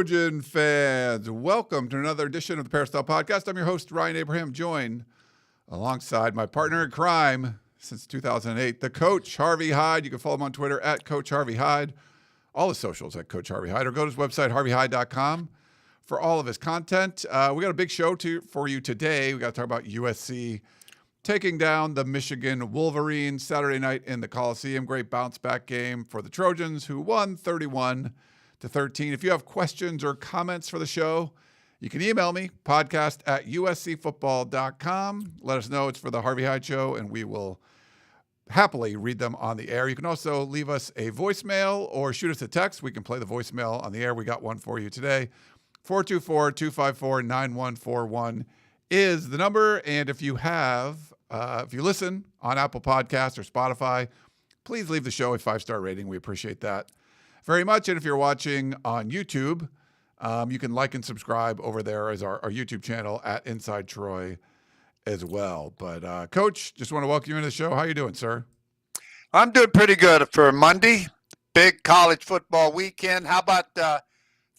Trojan fans, welcome to another edition of the Peristyle Podcast. I'm your host, Ryan Abraham, joined alongside my partner in crime since 2008, the coach, Harvey Hyde. You can follow him on Twitter at Coach Harvey Hyde, all his socials at Coach Harvey Hyde, or go to his website, harveyhyde.com, for all of his content. We got a big show for you today. We got to talk about USC taking down the Michigan Wolverines Saturday night in the Coliseum. Great bounce-back game for the Trojans, who won 31-13. If you have questions or comments for the show, you can email me, podcast@uscfootball.com. Let us know it's for the Harvey Hyde Show, and we will happily read them on the air. You can also leave us a voicemail or shoot us a text. We can play the voicemail on the air. We got one for you today. 424-254-9141 is the number. And if you listen on Apple Podcasts or Spotify, please leave the show a 5-star rating. We appreciate that very much. And if you're watching on YouTube, you can like and subscribe over there as our YouTube channel at Inside Troy as well. But Coach, just want to welcome you into the show. How you doing, sir? I'm doing pretty good for Monday. Big college football weekend. How about the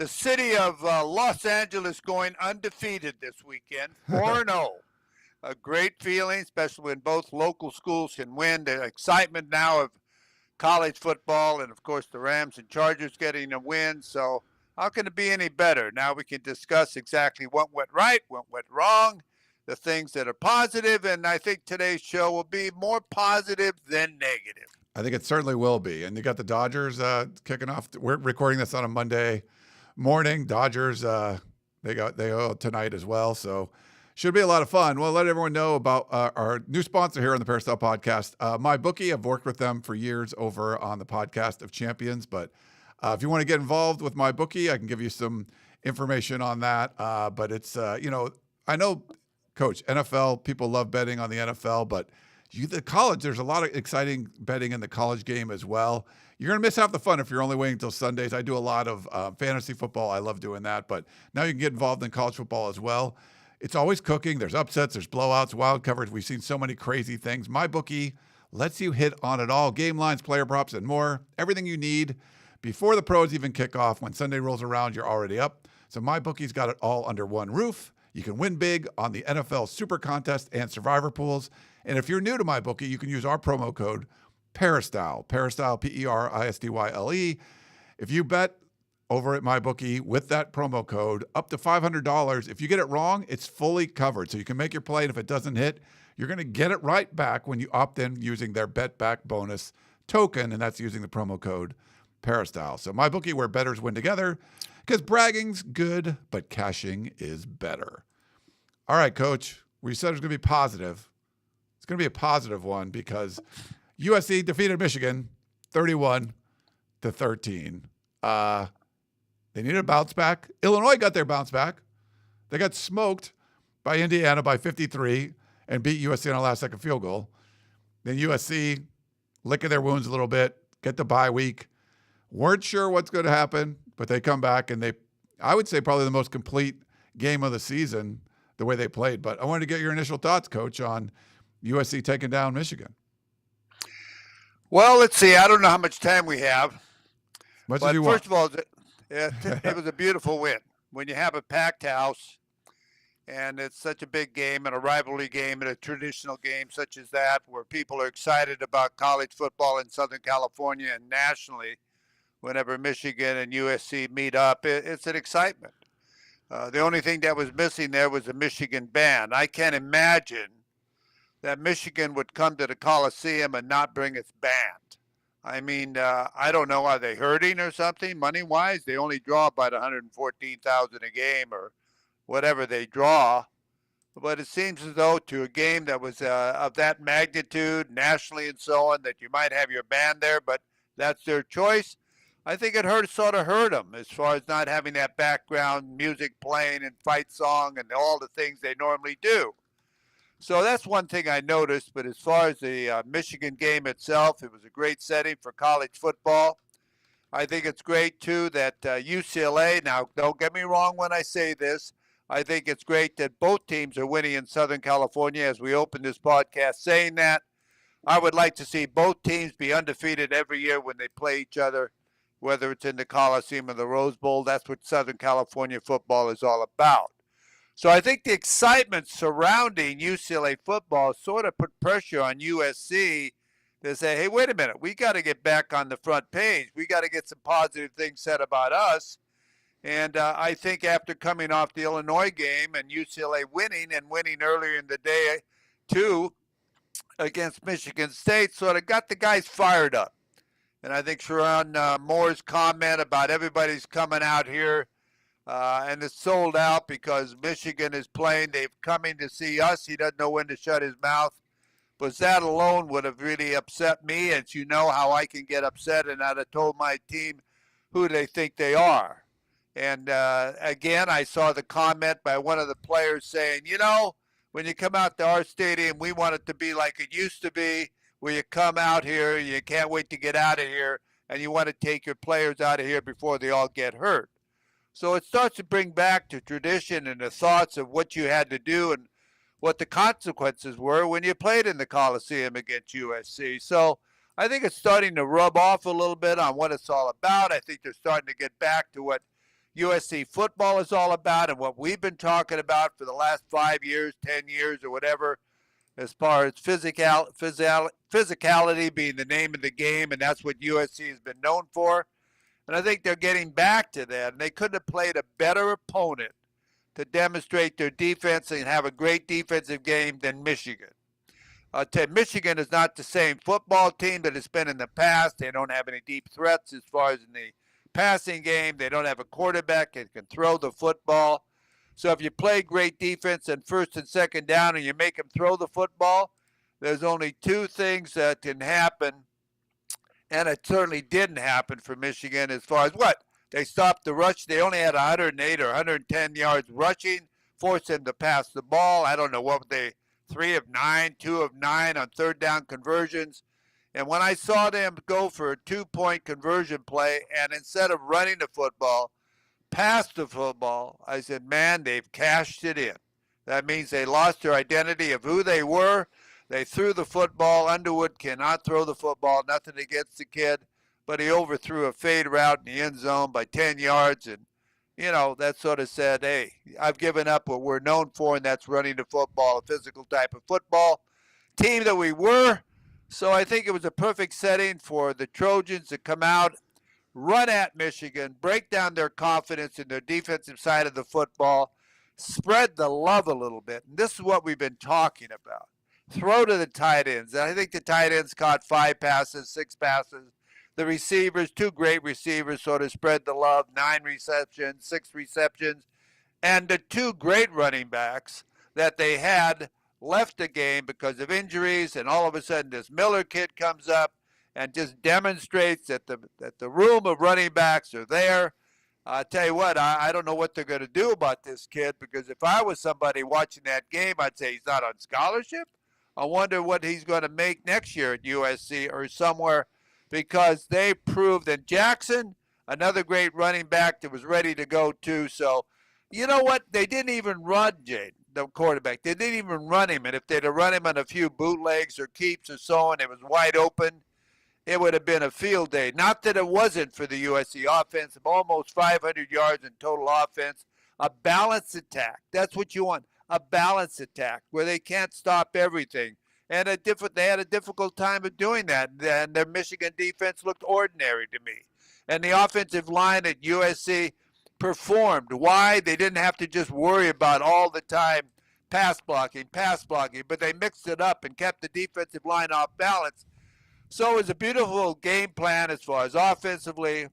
city of Los Angeles going undefeated this weekend, 4-0. A great feeling, especially when both local schools can win. The excitement now of college football, and of course the Rams and Chargers getting a win. So how can it be any better? Now we can discuss exactly what went right, what went wrong, the things that are positive, and I think today's show will be more positive than negative. I think it certainly will be. And you got the Dodgers kicking off. We're recording this on a Monday morning. Dodgers, they go tonight as well. So should be a lot of fun. We'll let everyone know about our new sponsor here on the Peristyle Podcast, MyBookie. I've worked with them for years over on the Podcast of Champions. But if you want to get involved with MyBookie, I can give you some information on that. But it's, I know, Coach, NFL, people love betting on the NFL, but the college, there's a lot of exciting betting in the college game as well. You're going to miss half the fun if you're only waiting until Sundays. I do a lot of fantasy football. I love doing that. But now you can get involved in college football as well. It's always cooking. There's upsets, there's blowouts, wild coverage. We've seen so many crazy things. MyBookie lets you hit on it all. Game lines, player props, and more. Everything you need before the pros even kick off. When Sunday rolls around, you're already up. So MyBookie's got it all under one roof. You can win big on the NFL Super Contest and Survivor Pools. And if you're new to MyBookie, you can use our promo code Peristyle, Peristyle. If you bet over at MyBookie with that promo code, up to $500. If you get it wrong, it's fully covered. So you can make your play, and if it doesn't hit, you're going to get it right back when you opt in using their Bet Back bonus token, and that's using the promo code Peristyle. So MyBookie, where bettors win together, because bragging's good, but cashing is better. All right, Coach, we said it was going to be positive. It's going to be a positive one because USC defeated Michigan 31-13. They needed a bounce back. Illinois got their bounce back. They got smoked by Indiana by 53 and beat USC on a last-second field goal. Then USC licking their wounds a little bit, get the bye week. Weren't sure what's going to happen, but they come back and I would say probably the most complete game of the season, the way they played. But I wanted to get your initial thoughts, Coach, on USC taking down Michigan. Well, let's see. I don't know how much time we have. Much as you want. First of all, it was a beautiful win. When you have a packed house and it's such a big game and a rivalry game and a traditional game such as that, where people are excited about college football in Southern California and nationally, whenever Michigan and USC meet up, it's an excitement. The only thing that was missing there was a Michigan band. I can't imagine that Michigan would come to the Coliseum and not bring its band. I mean, I don't know, are they hurting or something money-wise? They only draw about $114,000 a game or whatever they draw. But it seems as though to a game that was of that magnitude nationally and so on, that you might have your band there, but that's their choice. I think it sort of hurt them as far as not having that background music playing and fight song and all the things they normally do. So that's one thing I noticed. But as far as the Michigan game itself, it was a great setting for college football. I think it's great, too, that UCLA, now don't get me wrong when I say this, I think it's great that both teams are winning in Southern California as we open this podcast saying that. I would like to see both teams be undefeated every year when they play each other whether it's in the Coliseum or the Rose Bowl. That's what Southern California football is all about. So I think the excitement surrounding UCLA football sort of put pressure on USC to say, hey, wait a minute, we got to get back on the front page. We got to get some positive things said about us. And I think after coming off the Illinois game and UCLA winning earlier in the day too against Michigan State, sort of got the guys fired up. And I think Sharon Moore's comment about everybody's coming out here and it's sold out because Michigan is playing. They've coming to see us. He doesn't know when to shut his mouth. But that alone would have really upset me. As you know how I can get upset, and I'd have told my team who they think they are. And again, I saw the comment by one of the players saying, when you come out to our stadium, we want it to be like it used to be, where you come out here, you can't wait to get out of here, and you want to take your players out of here before they all get hurt. So it starts to bring back to tradition and the thoughts of what you had to do and what the consequences were when you played in the Coliseum against USC. So I think it's starting to rub off a little bit on what it's all about. I think they're starting to get back to what USC football is all about and what we've been talking about for the last 5 years, 10 years, or whatever, as far as physicality being the name of the game, and that's what USC has been known for. And I think they're getting back to that, and they couldn't have played a better opponent to demonstrate their defense and have a great defensive game than Michigan. Michigan is not the same football team that it's been in the past. They don't have any deep threats as far as in the passing game. They don't have a quarterback that can throw the football. So if you play great defense in first and second down and you make them throw the football, there's only two things that can happen, and it certainly didn't happen for Michigan as far as what? They stopped the rush. They only had 108 or 110 yards rushing, forced them to pass the ball. I don't know what they, 3 of 9, 2 of 9 on third down conversions. And when I saw them go for a 2-point conversion play and instead of running the football, pass the football, I said, man, they've cashed it in. That means they lost their identity of who they were. They threw the football. Underwood cannot throw the football. Nothing against the kid, but he overthrew a fade route in the end zone by 10 yards. And, that sort of said, hey, I've given up what we're known for, and that's running the football, a physical type of football team that we were. So I think it was a perfect setting for the Trojans to come out, run at Michigan, break down their confidence in their defensive side of the football, spread the love a little bit. And this is what we've been talking about. Throw to the tight ends. And I think the tight ends caught 5 passes, 6 passes. The receivers, 2 great receivers, sort of spread the love, 9 receptions, 6 receptions. And the 2 great running backs that they had left the game because of injuries, and all of a sudden this Miller kid comes up and just demonstrates that the room of running backs are there. I tell you what, I don't know what they're going to do about this kid, because if I was somebody watching that game, I'd say he's not on scholarship. I wonder what he's going to make next year at USC or somewhere, because they proved that Jackson, another great running back that was ready to go too. So, you know what? They didn't even run Jade, the quarterback. They didn't even run him. And if they'd have run him on a few bootlegs or keeps or so on, it was wide open, it would have been a field day. Not that it wasn't for the USC offense, of almost 500 yards in total offense, a balanced attack. That's what you want, a balanced attack where they can't stop everything. And they had a difficult time of doing that. And their Michigan defense looked ordinary to me. And the offensive line at USC performed. Why? They didn't have to just worry about all the time pass blocking, but they mixed it up and kept the defensive line off balance. So it was a beautiful game plan as far as offensively.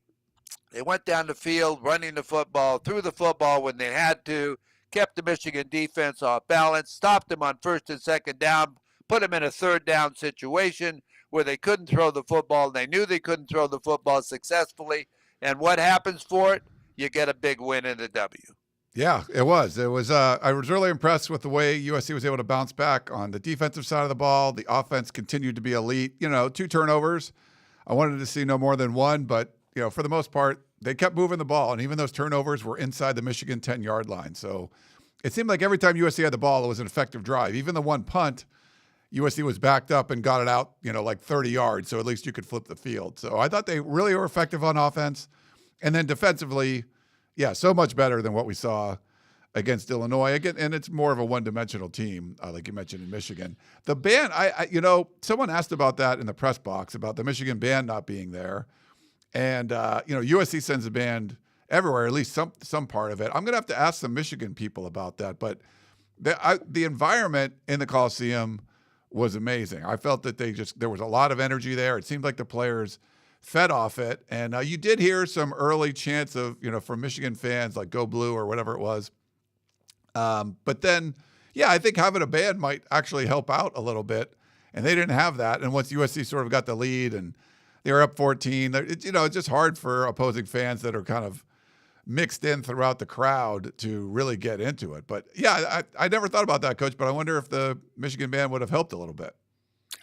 They went down the field, running the football, threw the football when they had to, kept the Michigan defense off balance, stopped them on first and second down, put them in a third down situation where they couldn't throw the football, and they knew they couldn't throw the football successfully. And what happens for it? You get a big win in the W. Yeah, it was. I was really impressed with the way USC was able to bounce back on the defensive side of the ball. The offense continued to be elite. 2 turnovers. I wanted to see no more than 1, but for the most part, they kept moving the ball, and even those turnovers were inside the Michigan 10-yard line. So it seemed like every time USC had the ball, it was an effective drive. Even the one punt, USC was backed up and got it out, like 30 yards. So at least you could flip the field. So I thought they really were effective on offense. And then defensively, yeah, so much better than what we saw against Illinois. Again, and it's more of a one-dimensional team, like you mentioned in Michigan. The band, someone asked about that in the press box, about the Michigan band not being there. And, USC sends a band everywhere, at least some part of it. I'm going to have to ask some Michigan people about that. But the environment in the Coliseum was amazing. I felt that there was a lot of energy there. It seemed like the players fed off it. And you did hear some early chants of, from Michigan fans, like Go Blue or whatever it was. But then, I think having a band might actually help out a little bit. And they didn't have that. And once USC sort of got the lead and they were up 14, it's just hard for opposing fans that are kind of mixed in throughout the crowd to really get into it. But I never thought about that, Coach, but I wonder if the Michigan band would have helped a little bit.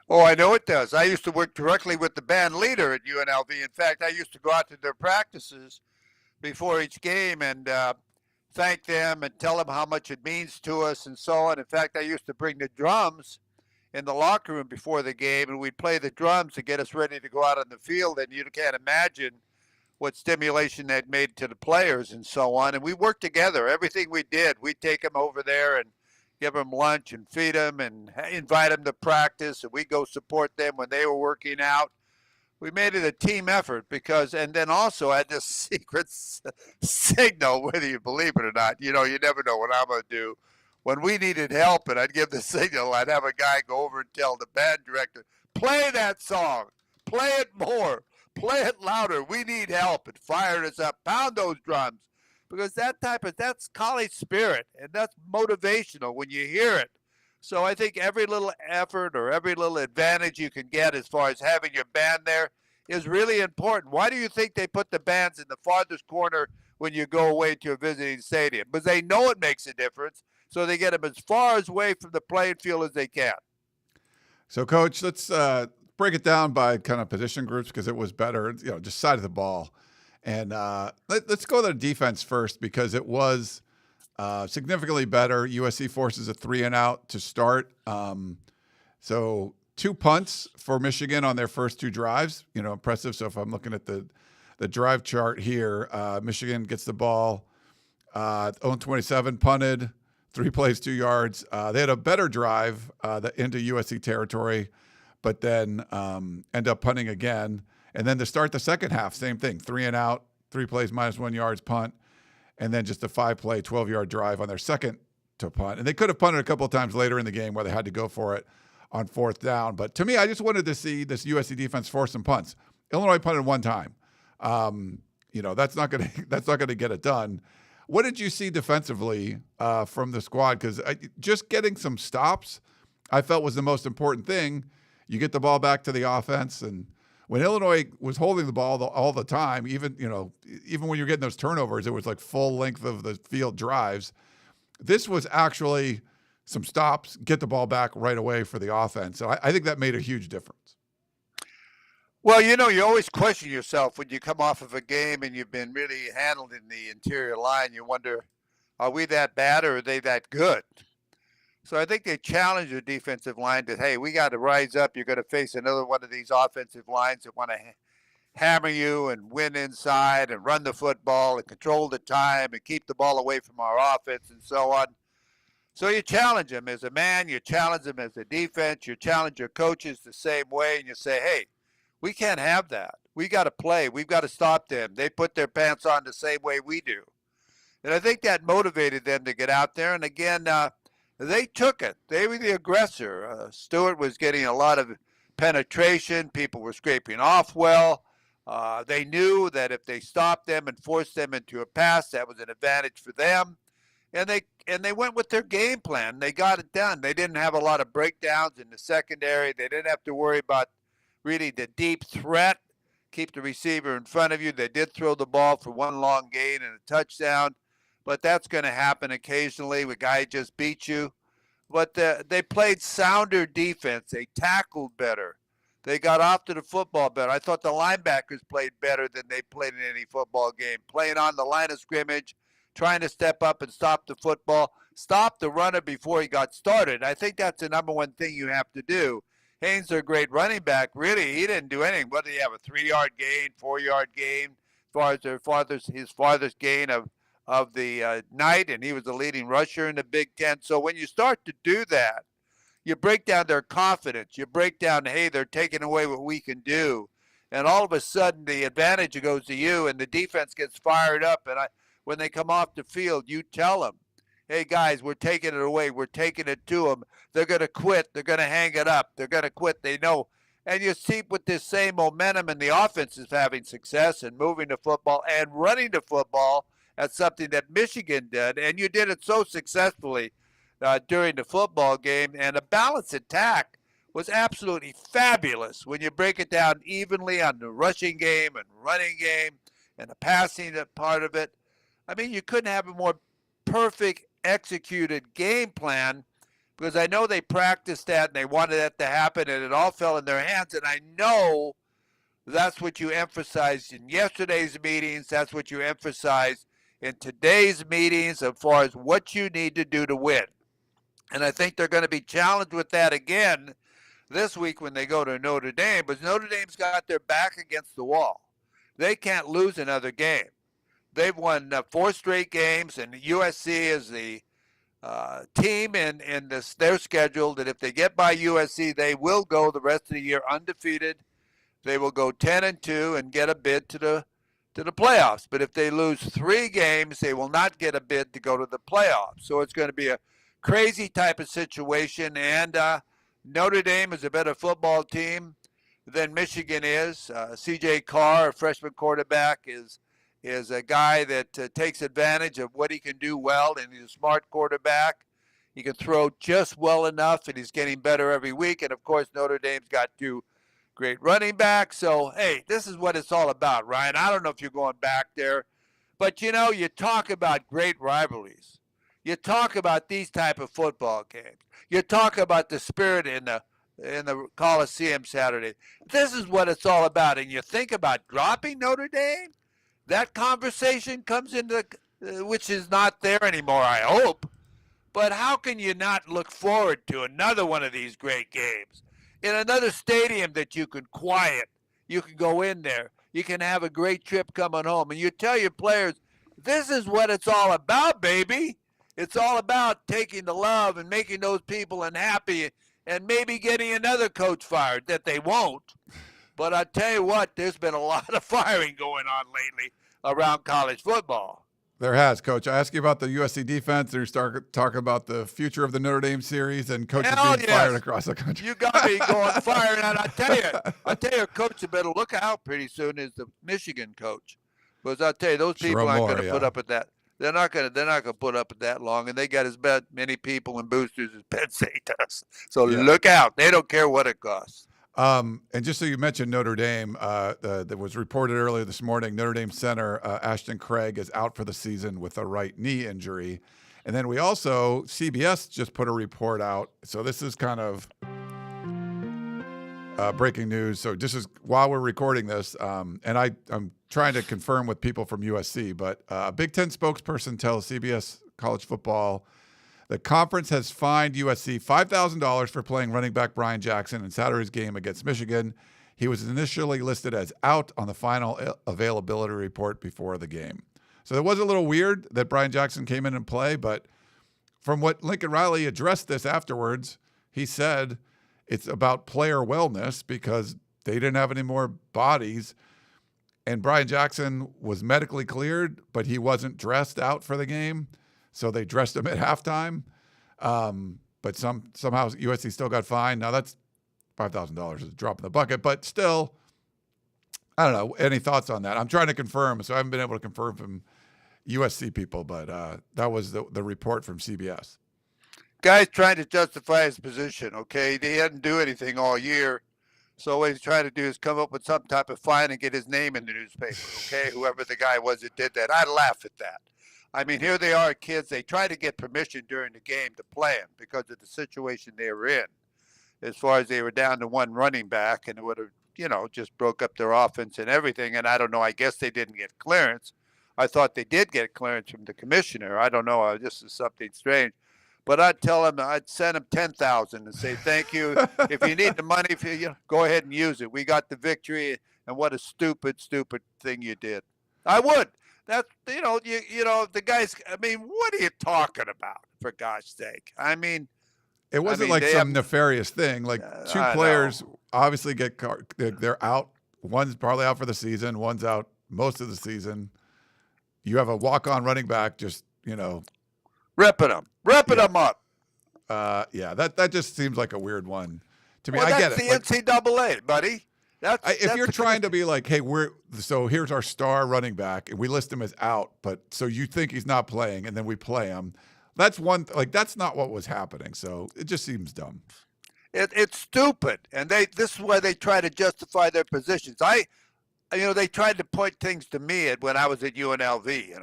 Oh, I know it does. I used to work directly with the band leader at UNLV. In fact, I used to go out to their practices before each game and thank them and tell them how much it means to us and so on. In fact, I used to bring the drums in the locker room before the game, and we'd play the drums to get us ready to go out on the field. And you can't imagine what stimulation that made to the players and so on. And we worked together. Everything we did, we'd take them over there and give them lunch and feed them and invite them to practice. And we'd go support them when they were working out. We made it a team effort and then also had this secret signal, whether you believe it or not. You never know what I'm going to do. When we needed help and I'd give the signal, I'd have a guy go over and tell the band director, play that song, play it more. Play it louder. We need help. And fire us up. Pound those drums. Because that's college spirit. And that's motivational when you hear it. So I think every little effort or every little advantage you can get as far as having your band there is really important. Why do you think they put the bands in the farthest corner when you go away to a visiting stadium? Because they know it makes a difference. So they get them as far away from the playing field as they can. So, Coach, let's break it down by kind of position groups because it was better, just side of the ball. And let's go to the defense first because it was significantly better. USC forces a 3-and-out to start. So 2 punts for Michigan on their first 2 drives, impressive. So if I'm looking at the drive chart here, Michigan gets the ball, own 27, punted, 3 plays, 2 yards. They had a better drive into USC territory, but then end up punting again. And then to start the second half, same thing, 3-and-out, 3 plays, -1 yards, punt, and then just a 5-play, 12-yard drive on their second to punt. And they could have punted a couple of times later in the game where they had to go for it on 4th down. But to me, I just wanted to see this USC defense force some punts. Illinois punted 1 time. That's not going to get it done. What did you see defensively from the squad? Because just getting some stops, I felt was the most important thing. You get the ball back to the offense, and when Illinois was holding the ball all the time, even when you're getting those turnovers, it was like full length of the field drives. This was actually some stops, get the ball back right away for the offense. So I think that made a huge difference. Well, you always question yourself when you come off of a game and you've been really handled in the interior line. You wonder, are we that bad or are they that good? So I think they challenge the defensive line that, hey, we got to rise up. You're going to face another one of these offensive lines that want to hammer you and win inside and run the football and control the time and keep the ball away from our offense and so on. So you challenge them as a man. You challenge them as a defense. You challenge your coaches the same way, and you say, hey, we can't have that. We got to play. We've got to stop them. They put their pants on the same way we do. And I think that motivated them to get out there. And again, they took it. They were the aggressor. Stewart was getting a lot of penetration. People were scraping off well. They knew that if they stopped them and forced them into a pass, that was an advantage for them. And they went with their game plan. They got it done. They didn't have a lot of breakdowns in the secondary. They didn't have to worry about really the deep threat. Keep the receiver in front of you. They did throw the ball for one long gain and a touchdown, but that's going to happen occasionally. A guy just beat you. But they played sounder defense. They tackled better. They got off to the football better. I thought the linebackers played better than they played in any football game, playing on the line of scrimmage, trying to step up and stop the football. stop the runner before he got started. I think that's the number one thing you have to do. Haynes, their great running back, really, he didn't do anything. What did he have, a 3-yard gain, 4-yard gain, as far as his farthest gain of the night, and he was the leading rusher in the Big Ten. So when you start to do that, you break down their confidence. You break down, hey, they're taking away what we can do. And all of a sudden, the advantage goes to you, and the defense gets fired up. And when they come off the field, you tell them, hey, guys, we're taking it away. We're taking it to them. They're going to quit. They're going to hang it up. They're going to quit. They know. And you see with this same momentum, and the offense is having success and moving the football and running the football. That's something that Michigan did, and you did it so successfully during the football game. And the balanced attack was absolutely fabulous when you break it down evenly on the rushing game and running game and the passing part of it. I mean, you couldn't have a more perfect executed game plan, because I know they practiced that and they wanted that to happen, and it all fell in their hands. And I know that's what you emphasized in yesterday's meetings. That's what you emphasized in today's meetings as far as what you need to do to win. And I think they're going to be challenged with that again this week when they go to Notre Dame. But Notre Dame's got their back against the wall. They can't lose another game. They've won 4 straight games, and USC is the team in their schedule that if they get by USC, they will go the rest of the year undefeated. They will go 10-2 and get a bid to the playoffs. But if they lose 3 games, they will not get a bid to go to the playoffs. So it's going to be a crazy type of situation. And Notre Dame is a better football team than Michigan is. C.J. Carr, a freshman quarterback, is a guy that takes advantage of what he can do well, and he's a smart quarterback. He can throw just well enough, and he's getting better every week. And, of course, Notre Dame's got 2 great running backs. So, hey, this is what it's all about, Ryan. I don't know if you're going back there, but, you know, you talk about great rivalries. You talk about these type of football games. You talk about the spirit in the Coliseum Saturday. This is what it's all about. And you think about dropping Notre Dame, that conversation comes into, which is not there anymore, I hope. But how can you not look forward to another one of these great games in another stadium that you can quiet? You can go in there. You can have a great trip coming home. And you tell your players, this is what it's all about, baby. It's all about taking the love and making those people unhappy and maybe getting another coach fired, that they won't. But I tell you what, there's been a lot of firing going on lately around college football. There has, Coach. I asked you about the USC defense, and you start talking about the future of the Notre Dame series and coaches being fired across the country. You got me going firing, and I tell you, Coach, you better look out pretty soon is the Michigan coach, because I tell you, those people aren't going to put up with that. They're not going to put up with that long, and they got as many people and boosters as Penn State does. So look out. They don't care what it costs. And just so you mentioned Notre Dame, that was reported earlier this morning, Notre Dame center Ashton Craig is out for the season with a right knee injury. And then we also, CBS just put a report out. So this is kind of breaking news. So this is while we're recording this, and I'm trying to confirm with people from USC, but a Big Ten spokesperson tells CBS College Football the conference has fined USC $5,000 for playing running back Brian Jackson in Saturday's game against Michigan. He was initially listed as out on the final availability report before the game. So it was a little weird that Brian Jackson came in and played, but from what Lincoln Riley addressed this afterwards, he said it's about player wellness because they didn't have any more bodies. And Brian Jackson was medically cleared, but he wasn't dressed out for the game. So they dressed him at halftime. But somehow USC still got fined. Now that's $5,000 is a drop in the bucket, but still, I don't know. Any thoughts on that? I'm trying to confirm, so I haven't been able to confirm from USC people, but that was the report from CBS. Guy's trying to justify his position, okay? He didn't do anything all year. So what he's trying to do is come up with some type of fine and get his name in the newspaper, okay? Whoever the guy was that did that. I'd laugh at that. I mean, here they are, kids. They try to get permission during the game to play them because of the situation they were in. As far as they were down to one running back, and it would have, just broke up their offense and everything. And I don't know. I guess they didn't get clearance. I thought they did get clearance from the commissioner. I don't know. This is something strange. But I'd send him 10,000 and say thank you. If you need the money, go ahead and use it. We got the victory, and what a stupid thing you did. I would. That's the guys. I mean, what are you talking about? For God's sake! I mean, it wasn't like some nefarious thing. Like two players obviously they're out. One's probably out for the season. One's out most of the season. You have a walk-on running back, just ripping them up. Yeah, that just seems like a weird one to me. Well, I get it. That's the NCAA, buddy. If you're trying to be like, hey, here's our star running back, and we list him as out, but so you think he's not playing, and then we play him. That's that's not what was happening. So it just seems dumb. It's stupid, and this is why they try to justify their positions. They tried to point things to me when I was at UNLV.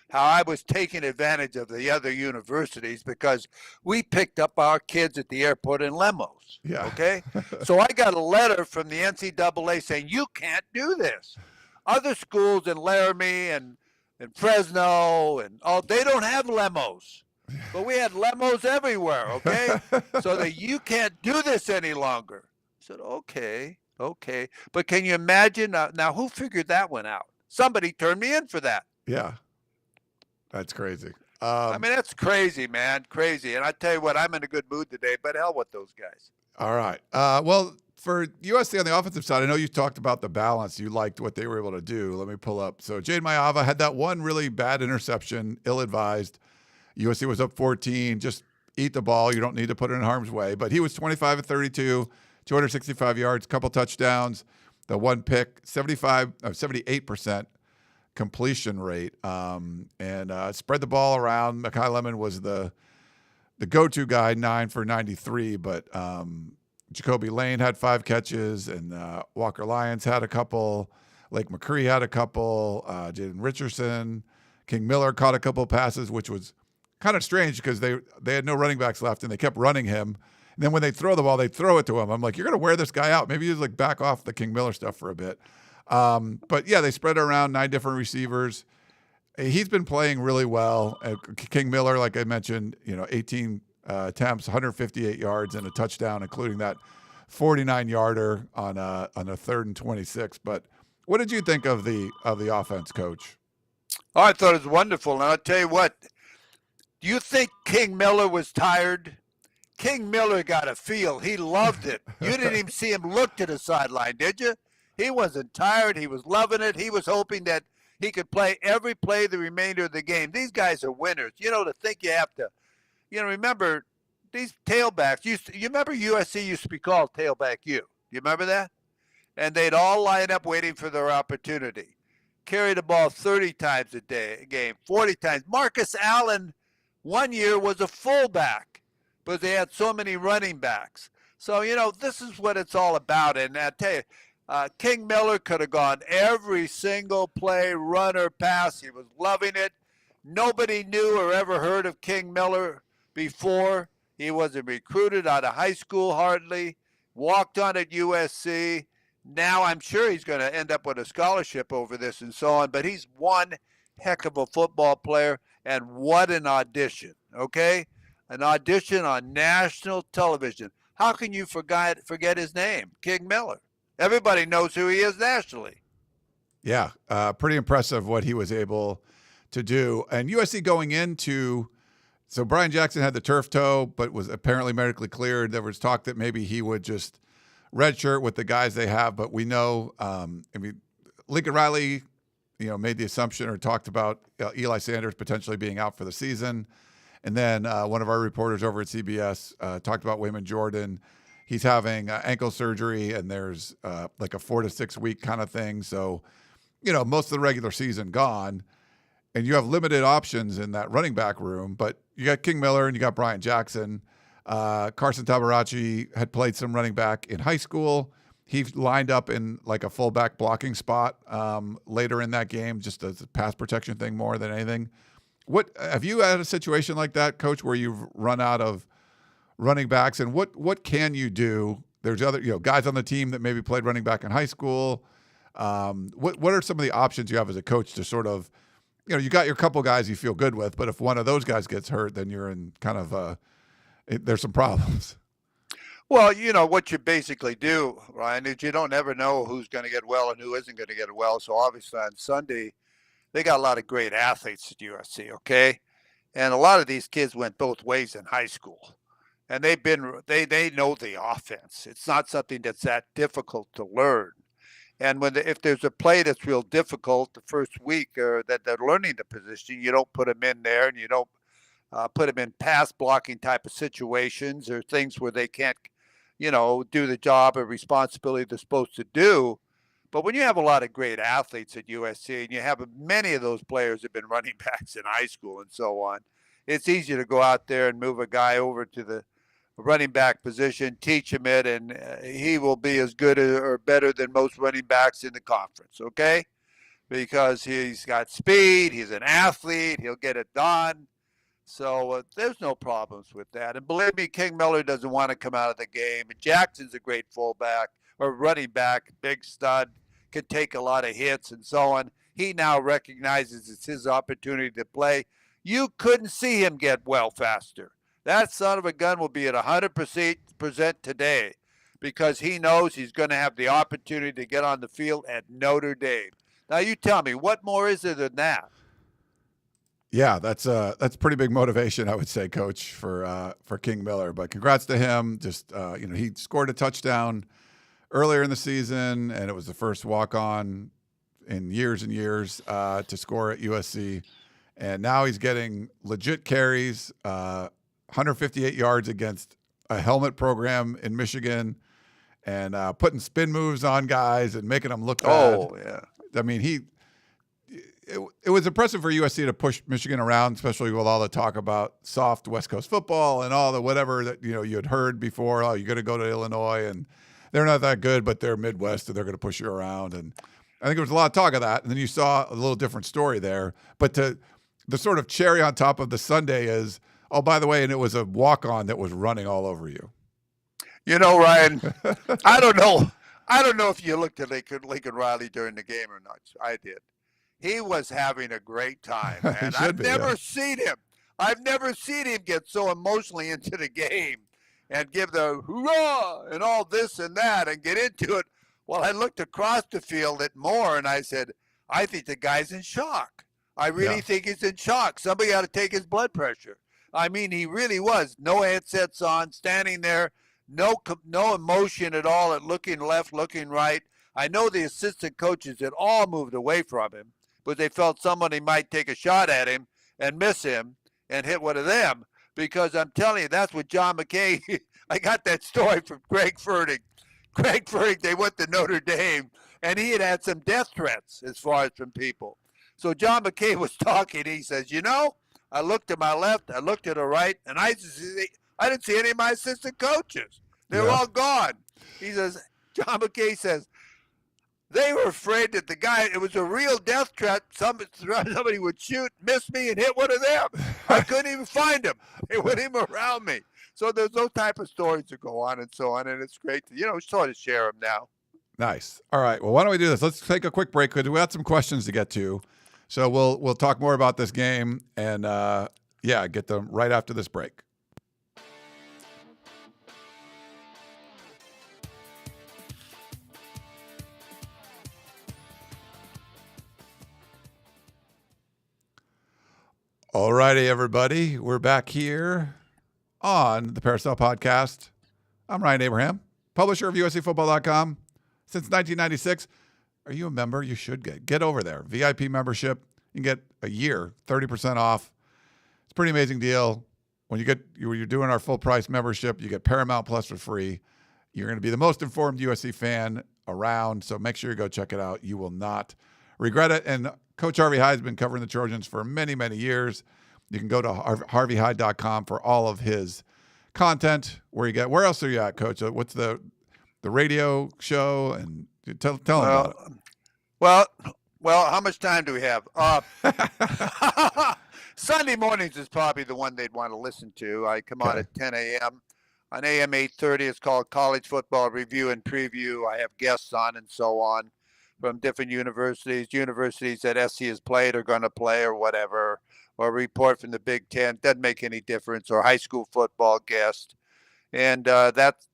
How I was taking advantage of the other universities because we picked up our kids at the airport in limos. Yeah. Okay. So I got a letter from the NCAA saying you can't do this. Other schools in Laramie and Fresno they don't have limos, but we had limos everywhere. Okay. So that you can't do this any longer. I said, okay. But can you imagine now who figured that one out? Somebody turned me in for that. Yeah. That's crazy. That's crazy, man. Crazy. And I tell you what, I'm in a good mood today, but hell with those guys. All right. Well, for USC on the offensive side, I know you talked about the balance. You liked what they were able to do. Let me pull up. So Jade Mayava had that one really bad interception, ill-advised. USC was up 14. Just eat the ball. You don't need to put it in harm's way. But he was 25 of 32, 265 yards, couple touchdowns. The one pick, 78% completion rate, and spread the ball around. Mekhi Lemon was the go-to guy, 9 for 93, but Jacoby Lane had 5 catches, and Walker Lyons had a couple. Lake McCree had a couple. Jaden Richardson, King Miller caught a couple passes, which was kind of strange because they had no running backs left, and they kept running him. And then when they throw the ball, they throw it to him. I'm like, you're going to wear this guy out. Maybe you just back off the King Miller stuff for a bit. But yeah, they spread it around 9 different receivers. He's been playing really well. King Miller, like I mentioned, 18 attempts, 158 yards, and a touchdown, including that 49-yarder on a 3rd and 26. But what did you think of the offense, Coach? Oh, I thought it was wonderful. And I'll tell you what, do you think King Miller was tired? King Miller got a feel. He loved it. You didn't even see him look to the sideline, did you? He wasn't tired. He was loving it. He was hoping that he could play every play the remainder of the game. These guys are winners. To think you have to, remember these tailbacks. You remember USC used to be called Tailback U. You remember that? And they'd all line up waiting for their opportunity. Carry the ball 30 times a game, 40 times. Marcus Allen one year was a fullback, but they had so many running backs. So, this is what it's all about. And I tell you, King Miller could have gone every single play, runner, pass. He was loving it. Nobody knew or ever heard of King Miller before. He wasn't recruited out of high school hardly, walked on at USC. Now I'm sure he's going to end up with a scholarship over this and so on, but he's one heck of a football player, and what an audition, okay? An audition on national television. How can you forget his name, King Miller? Everybody knows who he is nationally. Yeah, pretty impressive what he was able to do. And USC going into, so Brian Jackson had the turf toe, but was apparently medically cleared. There was talk that maybe he would just redshirt with the guys they have, but we know, Lincoln Riley, made the assumption or talked about Eli Sanders potentially being out for the season. And then one of our reporters over at CBS talked about Wayman Jordan. He's having ankle surgery, and there's like a 4 to 6 week kind of thing. So, most of the regular season gone, and you have limited options in that running back room. But you got King Miller and you got Brian Jackson. Carson Tabarachi had played some running back in high school. He lined up in like a fullback blocking spot later in that game, just as a pass protection thing more than anything. What have you had a situation like that, Coach, where you've run out of running backs, and what can you do? There's other guys on the team that maybe played running back in high school. What are some of the options you have as a coach to sort of you got your couple guys you feel good with, but if one of those guys gets hurt, then you're in kind of there's some problems. Well, what you basically do, Ryan, is you don't ever know who's going to get well and who isn't going to get well. So obviously on Sunday, they got a lot of great athletes at USC, okay? And a lot of these kids went both ways in high school. And they know the offense. It's not something that's that difficult to learn. And if there's a play that's real difficult the first week or that they're learning the position, you don't put them in there, and you don't put them in pass blocking type of situations or things where they can't, do the job or responsibility they're supposed to do. But when you have a lot of great athletes at USC and you have many of those players have been running backs in high school and so on, it's easy to go out there and move a guy over to the running back position, teach him it, and he will be as good or better than most running backs in the conference, okay? Because he's got speed, he's an athlete, he'll get it done. So there's no problems with that. And believe me, King Miller doesn't want to come out of the game. Jackson's a great fullback or running back, big stud, can take a lot of hits and so on. He now recognizes it's his opportunity to play. You couldn't see him get well faster. That son of a gun will be at 100% today because he knows he's going to have the opportunity to get on the field at Notre Dame. Now you tell me, what more is there than that? Yeah, that's pretty big motivation, I would say, Coach, for King Miller. But congrats to him. Just he scored a touchdown earlier in the season, and it was the first walk-on in years and years to score at USC. And now he's getting legit carries, 158 yards against a helmet program in Michigan, and putting spin moves on guys and making them look bad. Oh yeah. I mean, it was impressive for USC to push Michigan around, especially with all the talk about soft West Coast football and all the whatever that you had heard before. Oh, you're going to go to Illinois and they're not that good, but they're Midwest and they're going to push you around. And I think there was a lot of talk of that. And then you saw a little different story there. But the sort of cherry on top of the sundae is, oh, by the way, and it was a walk-on that was running all over you. Ryan, I don't know if you looked at Lincoln Riley during the game or not. I did. He was having a great time, man. I've never seen him get so emotionally into the game and give the hoorah and all this and that and get into it. Well, I looked across the field at Moore and I said, I think the guy's in shock. I really think he's in shock. Somebody ought to take his blood pressure. I mean, he really was. No headsets on, standing there, no emotion at all at looking left, looking right. I know the assistant coaches had all moved away from him, but they felt somebody might take a shot at him and miss him and hit one of them. Because I'm telling you, that's what John McKay, I got that story from Greg Fertig. They went to Notre Dame, and he had some death threats as far as from people. So John McKay was talking. He says, I looked to my left, I looked to the right, and I didn't see any of my assistant coaches. They were all gone. He says, John McKay says, they were afraid that it was a real death threat. Somebody would shoot, miss me, and hit one of them. I couldn't even find them. They went him around me. So there's those type of stories that go on and so on, and it's great to, sort of share them now. Nice. All right. Well, why don't we do this? Let's take a quick break because we got some questions to get to. So we'll talk more about this game and, get them right after this break. All righty, everybody. We're back here on the Peristyle Podcast. I'm Ryan Abraham, publisher of USCFootball.com since 1996. Are you a member? You should get over there. VIP membership. You can get a year, 30% off. It's a pretty amazing deal. When you're doing our full price membership, you get Paramount Plus for free. You're going to be the most informed USC fan around. So make sure you go check it out. You will not regret it. And Coach Harvey Hyde has been covering the Trojans for many, many years. You can go to harveyhyde.com for all of his content. Where else are you at, Coach? What's the radio show? And tell them about it. Well, how much time do we have? Sunday mornings is probably the one they'd want to listen to. I come on at 10 a.m. On AM 830, it's called College Football Review and Preview. I have guests on and so on. from different universities that SC has played or going to play or whatever, or a report from the Big Ten. Doesn't make any difference, or high school football guest. And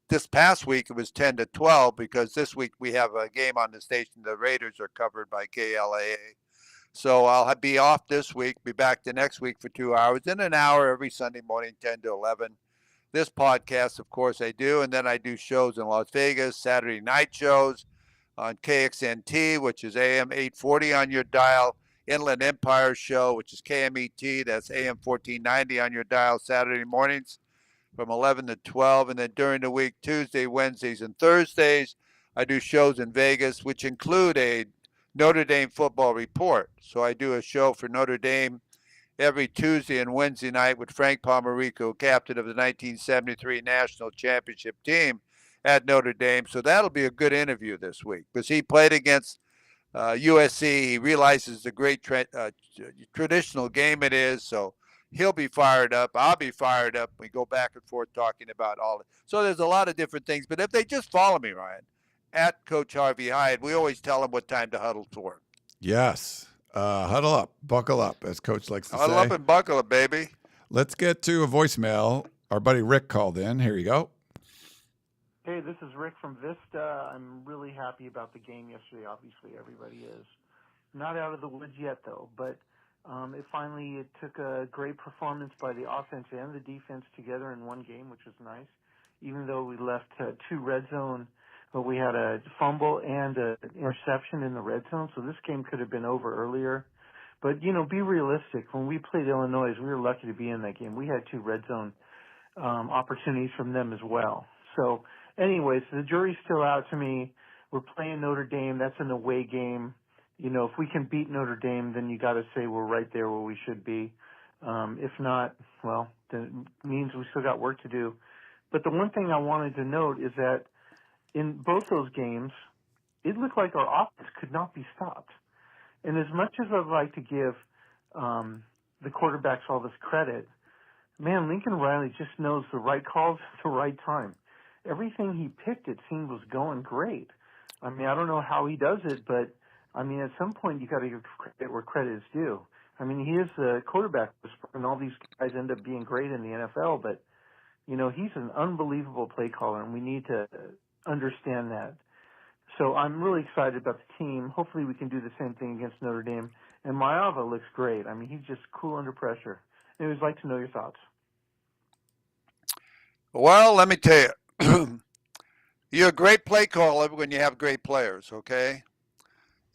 this past week it was 10 to 12 because this week we have a game on the station. The Raiders are covered by KLAA. So I'll be off this week, be back the next week for 2 hours, in an hour every Sunday morning, 10 to 11. This podcast, of course, I do. And then I do shows in Las Vegas, Saturday night shows on KXNT, which is AM 840 on your dial. Inland Empire Show, which is KMET, that's AM 1490 on your dial Saturday mornings from 11 to 12. And then during the week, Tuesday, Wednesdays, and Thursdays, I do shows in Vegas, which include a Notre Dame football report. So I do a show for Notre Dame every Tuesday and Wednesday night with Frank Pomerico, captain of the 1973 National Championship team at Notre Dame. So that'll be a good interview this week because he played against USC. He realizes the great traditional game it is. So he'll be fired up. I'll be fired up. We go back and forth talking about all it. So there's a lot of different things. But if they just follow me, Ryan, at Coach Harvey Hyde, we always tell them what time to huddle for. Yes. Huddle up, buckle up, as Coach likes to say. Huddle up and buckle up, baby. Let's get to a voicemail. Our buddy Rick called in. Here you go. Hey, this is Rick from Vista. I'm really happy about the game yesterday. Obviously, everybody is. Not out of the woods yet, though, but it took a great performance by the offense and the defense together in one game, which was nice. Even though we left 2 red zone, but we had a fumble and an interception in the red zone, so this game could have been over earlier. But, be realistic. When we played Illinois, we were lucky to be in that game. We had 2 red zone opportunities from them as well. So, anyways, the jury's still out to me. We're playing Notre Dame. That's an away game. If we can beat Notre Dame, then you got to say we're right there where we should be. If not, well, then it means we still got work to do. But the one thing I wanted to note is that in both those games, it looked like our offense could not be stopped. And as much as I'd like to give the quarterbacks all this credit, man, Lincoln Riley just knows the right calls at the right time. Everything he picked, it seemed, was going great. I mean, I don't know how he does it, but, I mean, at some point you got to give credit where credit is due. I mean, he is the quarterback, and all these guys end up being great in the NFL, but, he's an unbelievable play caller, and we need to understand that. So I'm really excited about the team. Hopefully we can do the same thing against Notre Dame. And Maava looks great. I mean, he's just cool under pressure. Anyways, I'd like to know your thoughts. Well, let me tell you, you're a great play caller when you have great players, okay?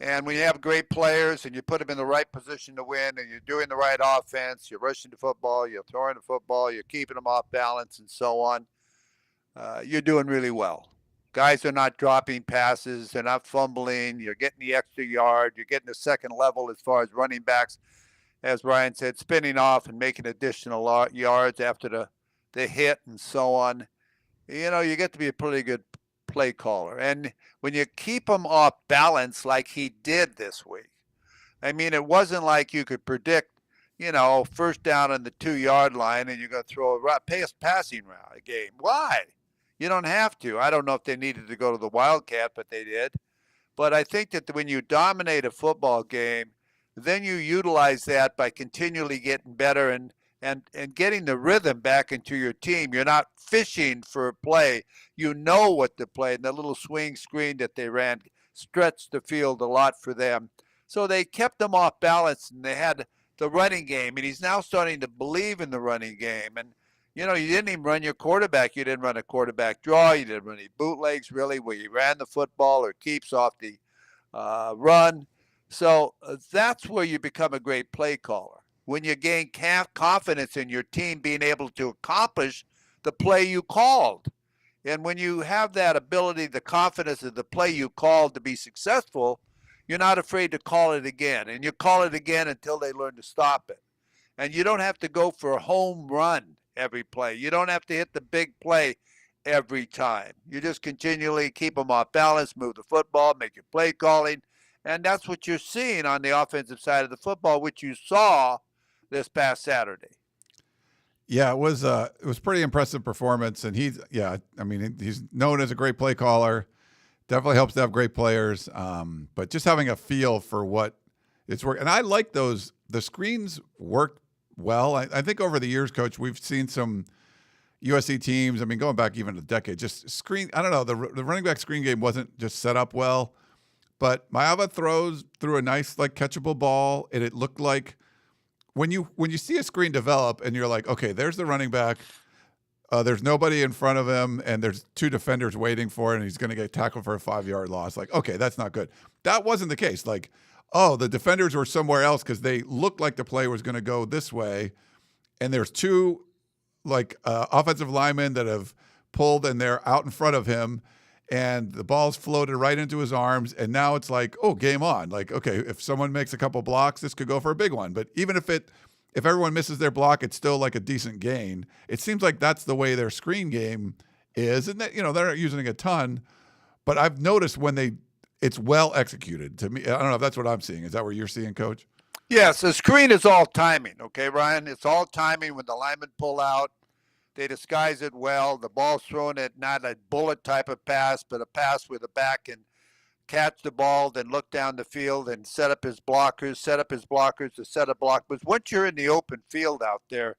And when you have great players and you put them in the right position to win and you're doing the right offense, you're rushing the football, you're throwing the football, you're keeping them off balance and so on, you're doing really well. Guys are not dropping passes. They're not fumbling. You're getting the extra yard. You're getting the second level as far as running backs, as Ryan said, spinning off and making additional yards after the hit and so on. You get to be a pretty good play caller. And when you keep them off balance like he did this week, I mean, it wasn't like you could predict, first down on the 2-yard line and you're going to throw a passing route a game. Why? You don't have to. I don't know if they needed to go to the Wildcat, but they did. But I think that when you dominate a football game, then you utilize that by continually getting better and getting the rhythm back into your team. You're not fishing for a play. You know what to play. And the little swing screen that they ran stretched the field a lot for them. So they kept them off balance, and they had the running game. And he's now starting to believe in the running game. And you didn't even run your quarterback. You didn't run a quarterback draw. You didn't run any bootlegs, really, where you ran the football or keeps off the run. So that's where you become a great play caller. When you gain confidence in your team being able to accomplish the play you called. And when you have that ability, the confidence of the play you called to be successful, you're not afraid to call it again. And you call it again until they learn to stop it. And you don't have to go for a home run every play. You don't have to hit the big play every time. You just continually keep them off balance, move the football, make your play calling. And that's what you're seeing on the offensive side of the football, which you saw this past Saturday. Yeah, it was pretty impressive performance. And he's known as a great play caller. Definitely helps to have great players, but just having a feel for what it's working. And I like those. The screens work well. I think over the years, Coach, we've seen some USC teams. I mean, going back even a decade, just screen. I don't know. The running back screen game wasn't just set up well, but Maava throws through a nice, like, catchable ball, and it looked like when you see a screen develop, and you're like, okay, there's the running back. There's nobody in front of him, and there's two defenders waiting for it, and he's going to get tackled for a 5-yard loss. Like, okay, that's not good. That wasn't the case. Like, oh, the defenders were somewhere else because they looked like the play was going to go this way, and there's two, like, offensive linemen that have pulled, and they're out in front of him, and the ball's floated right into his arms, and now it's like, oh, game on. Like, okay, if someone makes a couple blocks, this could go for a big one. But even if everyone misses their block, it's still like a decent gain. It seems like that's the way their screen game is, and that, they're not using it a ton. But I've noticed when it's well executed. To me, I don't know if that's what I'm seeing. Is that what you're seeing, Coach? Yes, the screen is all timing. Okay, Ryan, it's all timing. When the linemen pull out, they disguise it well. The ball's thrown at not a bullet type of pass, but a pass where the back can catch the ball, then look down the field and set up his blockers to set a block. But once you're in the open field out there,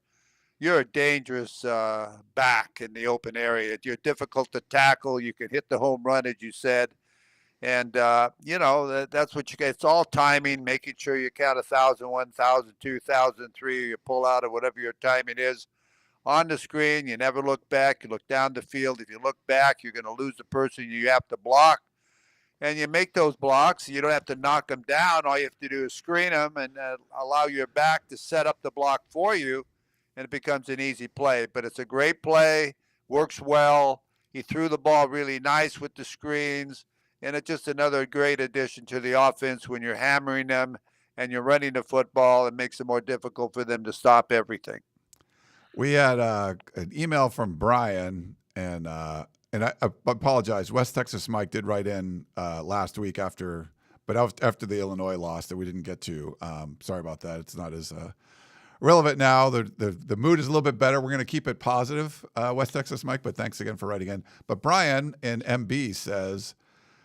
you're a dangerous back in the open area. You're difficult to tackle. You can hit the home run, as you said. And, that's what you get. It's all timing, making sure you count 1,000, 1,000, 2,000, 3, you pull out or whatever your timing is. On the screen, you never look back. You look down the field. If you look back, you're going to lose the person you have to block. And you make those blocks. You don't have to knock them down. All you have to do is screen them and allow your back to set up the block for you, and it becomes an easy play. But it's a great play, works well. He threw the ball really nice with the screens, and it's just another great addition to the offense when you're hammering them and you're running the football. It makes it more difficult for them to stop everything. We had an email from Brian, and I apologize. West Texas Mike did write in last week after the Illinois loss that we didn't get to. Sorry about that. It's not as relevant now. The mood is a little bit better. We're going to keep it positive, West Texas Mike, but thanks again for writing in. But Brian in MB says,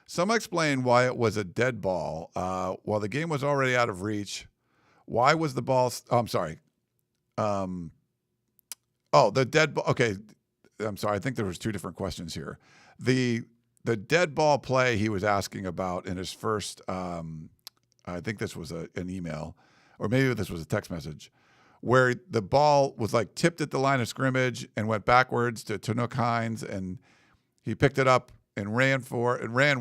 someone explain why it was a dead ball while the game was already out of reach. Why was the ball I'm sorry. The dead ball. Okay. I'm sorry. I think there was two different questions here. The dead ball play he was asking about in his first, I think this was an email, or maybe this was a text message, where the ball was like tipped at the line of scrimmage and went backwards to Tanook Hines, and he picked it up and ran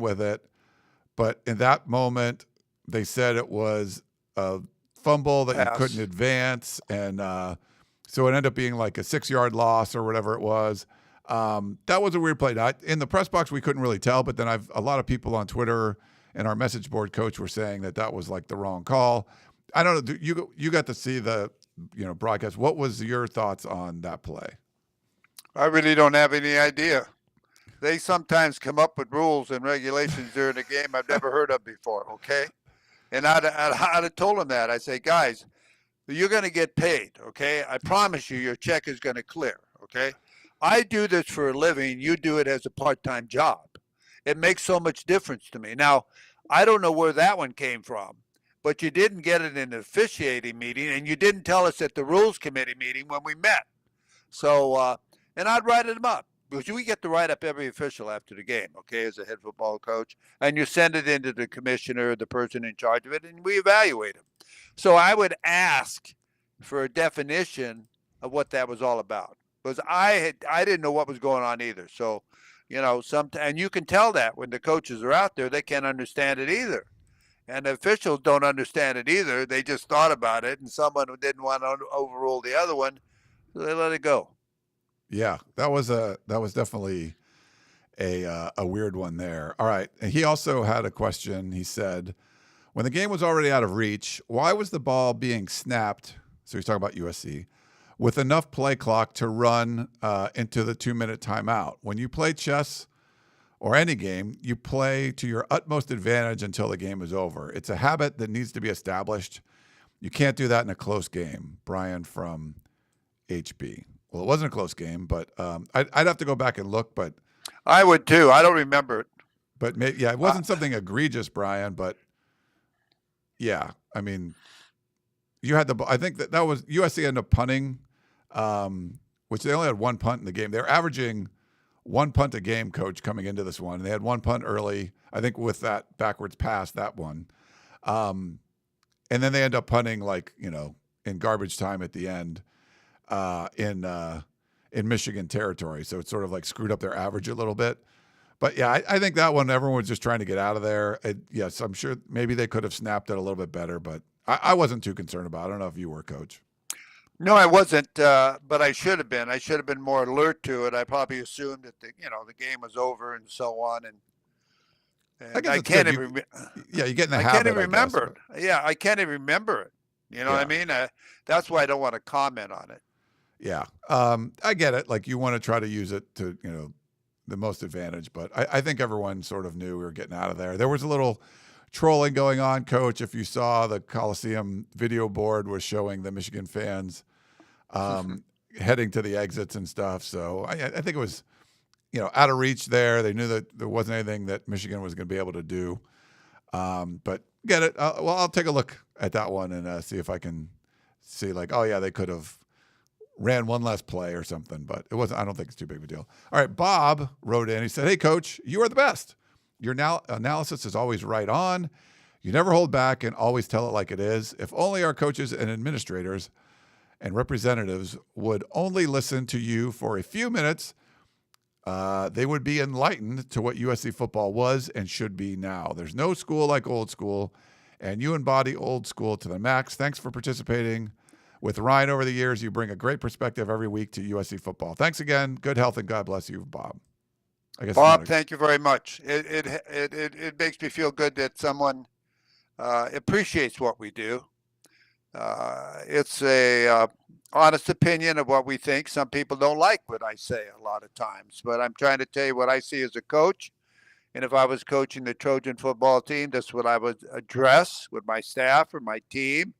with it. But in that moment, they said it was a fumble that you couldn't advance, and so it ended up being like a 6-yard loss or whatever it was. That was a weird play. Now, in the press box, we couldn't really tell, but then a lot of people on Twitter and our message board coach were saying that was like the wrong call. I don't know. You got to see the broadcast. What was your thoughts on that play? I really don't have any idea. They sometimes come up with rules and regulations during the game I've never heard of before. Okay, and I'd have told them that. I say, guys, you're going to get paid, okay? I promise you your check is going to clear, okay? I do this for a living. You do it as a part-time job. It makes so much difference to me. Now, I don't know where that one came from, but you didn't get it in the officiating meeting, and you didn't tell us at the rules committee meeting when we met. So, and I'd write them up, because we get to write up every official after the game, okay, as a head football coach, and you send it into the commissioner, the person in charge of it, and we evaluate them. So I would ask for a definition of what that was all about, because I didn't know what was going on either. So, and you can tell that when the coaches are out there, they can't understand it either. And the officials don't understand it either. They just thought about it, and someone who didn't want to overrule the other one, so they let it go. Yeah, that was definitely a weird one there. All right. And he also had a question. He said, when the game was already out of reach, why was the ball being snapped? So he's talking about USC, with enough play clock to run into the 2-minute timeout. When you play chess or any game, you play to your utmost advantage until the game is over. It's a habit that needs to be established. You can't do that in a close game. Brian from HB. Well, it wasn't a close game, but I'd have to go back and look. But I would too. I don't remember it. but maybe, it wasn't something egregious, Brian. But yeah, I mean, you had I think that was USC ended up punting, which they only had one punt in the game. They're averaging one punt a game, Coach, coming into this one. And they had one punt early, I think, with that backwards pass, that one. And then they end up punting in garbage time at the end in Michigan territory. So it's sort of like screwed up their average a little bit. But yeah, I think that one, everyone was just trying to get out of there. Yes, I'm sure maybe they could have snapped it a little bit better, but I wasn't too concerned about it. I don't know if you were, Coach. No, I wasn't, but I should have been. I should have been more alert to it. I probably assumed that the game was over and so on. And I can't even. You get in the habit. I can't even remember. Yeah, I can't even remember it. You know what I mean? That's why I don't want to comment on it. Yeah, I get it. Like you want to try to use it to the most advantage, but I think everyone sort of knew we were getting out of there. There was a little trolling going on, Coach. If you saw, the Coliseum video board was showing the Michigan fans heading to the exits and stuff. So I think it was, out of reach there. They knew that there wasn't anything that Michigan was going to be able to do. But get it. I'll take a look at that one and see if I can see they could have ran one less play or something, but it wasn't. I don't think it's too big of a deal. All right, Bob wrote in. He said, "Hey, Coach, you are the best. Your analysis is always right on. You never hold back and always tell it like it is. If only our coaches and administrators and representatives would only listen to you for a few minutes, they would be enlightened to what USC football was and should be now. There's no school like old school, and you embody old school to the max. Thanks for participating with Ryan over the years. You bring a great perspective every week to USC football. Thanks again. Good health and God bless you, Bob." Bob, thank you very much. It makes me feel good that someone appreciates what we do. It's a honest opinion of what we think. Some people don't like what I say a lot of times, but I'm trying to tell you what I see as a coach. And if I was coaching the Trojan football team, that's what I would address with my staff or my team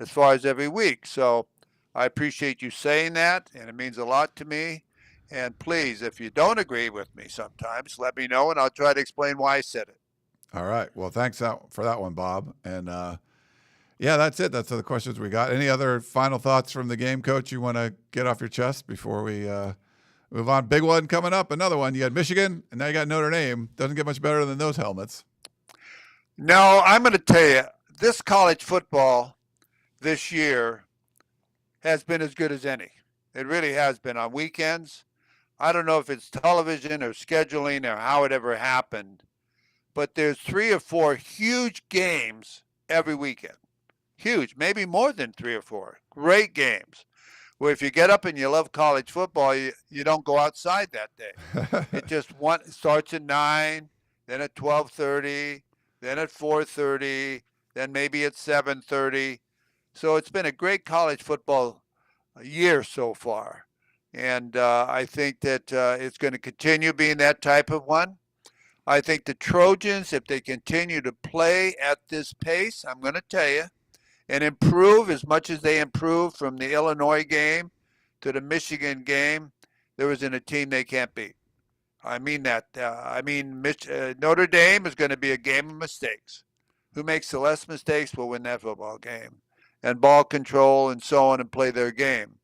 as far as every week. So I appreciate you saying that, and it means a lot to me. And please, if you don't agree with me sometimes, let me know, and I'll try to explain why I said it. All right. Well, thanks for that one, Bob. And, that's it. That's the questions we got. Any other final thoughts from the game, Coach, you want to get off your chest before we move on? Big one coming up. Another one. You got Michigan, and now you got Notre Dame. Doesn't get much better than those helmets. No, I'm going to tell you, this college football this year has been as good as any. It really has been on weekends. I don't know if it's television or scheduling or how it ever happened, but there's 3 or 4 huge games every weekend. Huge, maybe more than 3 or 4. Great games. Where if you get up and you love college football, you don't go outside that day. It starts at 9, then at 12:30, then at 4:30, then maybe at 7:30. So it's been a great college football year so far. And I think that it's going to continue being that type of one. I think the Trojans, if they continue to play at this pace, I'm going to tell you, and improve as much as they improved from the Illinois game to the Michigan game, there isn't a team they can't beat. I mean that. Notre Dame is going to be a game of mistakes. Who makes the less mistakes will win that football game. And ball control and so on and play their game.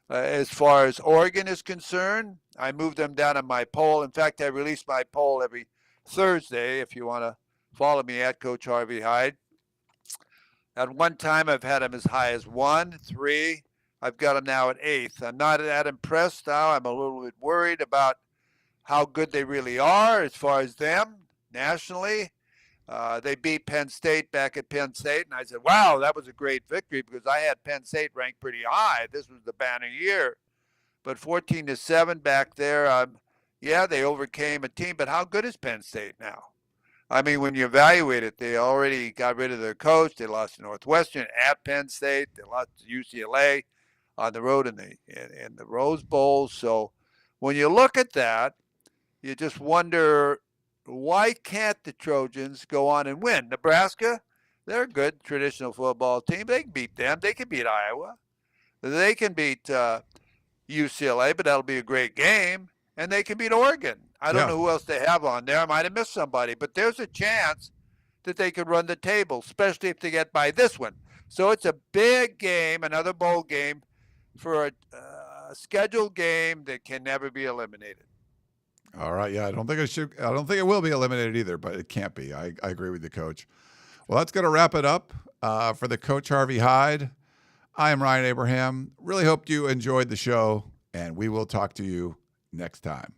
As far as Oregon is concerned, I moved them down on my poll. In fact, I release my poll every Thursday if you want to follow me at Coach Harvey Hyde. At one time, I've had them as high as 1, 3. I've got them now at 8th. I'm not that impressed now. I'm a little bit worried about how good they really are as far as them nationally. They beat Penn State back at Penn State, and I said, wow, that was a great victory because I had Penn State ranked pretty high. This was the banner year. But 14-7 back there, they overcame a team, but how good is Penn State now? I mean, when you evaluate it, they already got rid of their coach. They lost to Northwestern at Penn State. They lost to UCLA on the road in the Rose Bowl. So when you look at that, you just wonder, why can't the Trojans go on and win? Nebraska, they're a good traditional football team. They can beat them. They can beat Iowa. They can beat UCLA, but that'll be a great game. and they can beat Oregon. I don't Yeah. know who else they have on there. I might have missed somebody, but there's a chance that they could run the table, especially if they get by this one. So it's a big game, another bowl game for a scheduled game that can never be eliminated. All right. Yeah, I don't think it will be eliminated either, but it can't be. I agree with you, Coach. Well, that's going to wrap it up for the Coach Harvey Hyde. I am Ryan Abraham. Really hope you enjoyed the show, and we will talk to you next time.